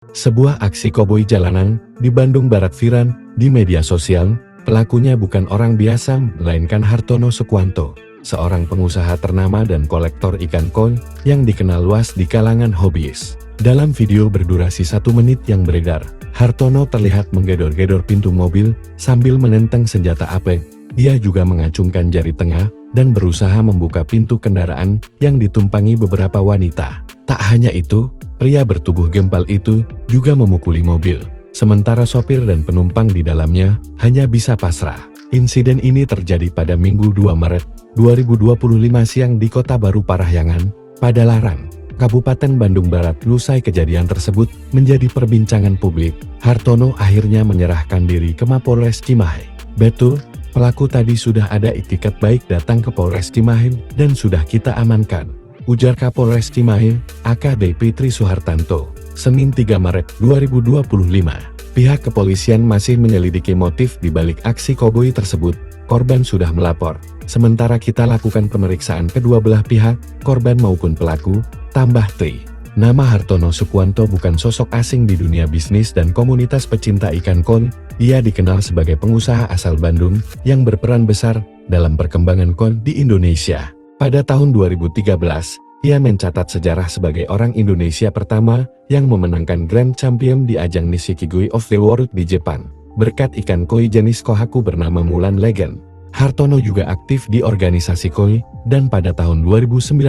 Sebuah aksi koboi jalanan di Bandung Barat viral di media sosial. Pelakunya bukan orang biasa, melainkan Hartono Sukwanto, seorang pengusaha ternama dan kolektor ikan koi yang dikenal luas di kalangan hobiis. Dalam video berdurasi 1 menit yang beredar, Hartono terlihat menggedor-gedor pintu mobil sambil menenteng senjata api. Dia juga mengacungkan jari tengah dan berusaha membuka pintu kendaraan yang ditumpangi beberapa wanita. Tak hanya itu, pria bertubuh gempal itu juga memukuli mobil. Sementara sopir dan penumpang di dalamnya hanya bisa pasrah. Insiden ini terjadi pada Minggu 2 Maret 2025 siang di Kota Baru Parahyangan, Padalarang, Kabupaten Bandung Barat. Usai kejadian tersebut menjadi perbincangan publik, Hartono akhirnya menyerahkan diri ke Mapolres Cimahi. Betul, pelaku tadi sudah ada itikat baik datang ke Polres Cimahi dan sudah kita amankan, ujar Kapolres Cimahi, AKBP Tri Suhartanto, Senin 3 Maret 2025. Pihak kepolisian masih menyelidiki motif di balik aksi koboi tersebut. Korban sudah melapor. Sementara kita lakukan pemeriksaan kedua belah pihak, korban maupun pelaku, tambah Tri. Nama Hartono Sukwanto bukan sosok asing di dunia bisnis dan komunitas pecinta ikan koi. Ia dikenal sebagai pengusaha asal Bandung yang berperan besar dalam perkembangan koi di Indonesia. Pada tahun 2013, ia mencatat sejarah sebagai orang Indonesia pertama yang memenangkan Grand Champion di ajang Nishikigoi of the World di Jepang, berkat ikan koi jenis kohaku bernama Mulan Legend. Hartono juga aktif di organisasi koi, dan pada tahun 2019,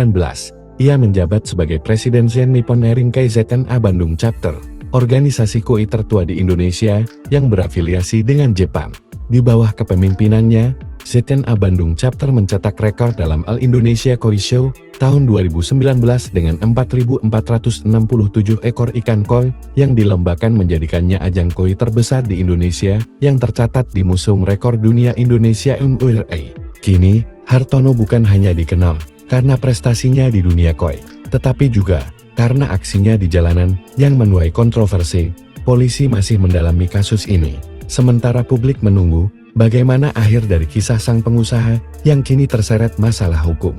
ia menjabat sebagai Presiden Zen Nippon Erinkai ZNA Bandung Chapter, organisasi koi tertua di Indonesia yang berafiliasi dengan Jepang. Di bawah kepemimpinannya, ZNA Bandung Chapter mencetak rekor dalam All Indonesia Koi Show tahun 2019 dengan 4.467 ekor ikan koi yang dilombakan, menjadikannya ajang koi terbesar di Indonesia yang tercatat di Museum Rekor Dunia Indonesia (MURA). Kini, Hartono bukan hanya dikenal karena prestasinya di dunia koi, tetapi juga karena aksinya di jalanan yang menuai kontroversi. Polisi masih mendalami kasus ini, sementara publik menunggu bagaimana akhir dari kisah sang pengusaha yang kini terseret masalah hukum.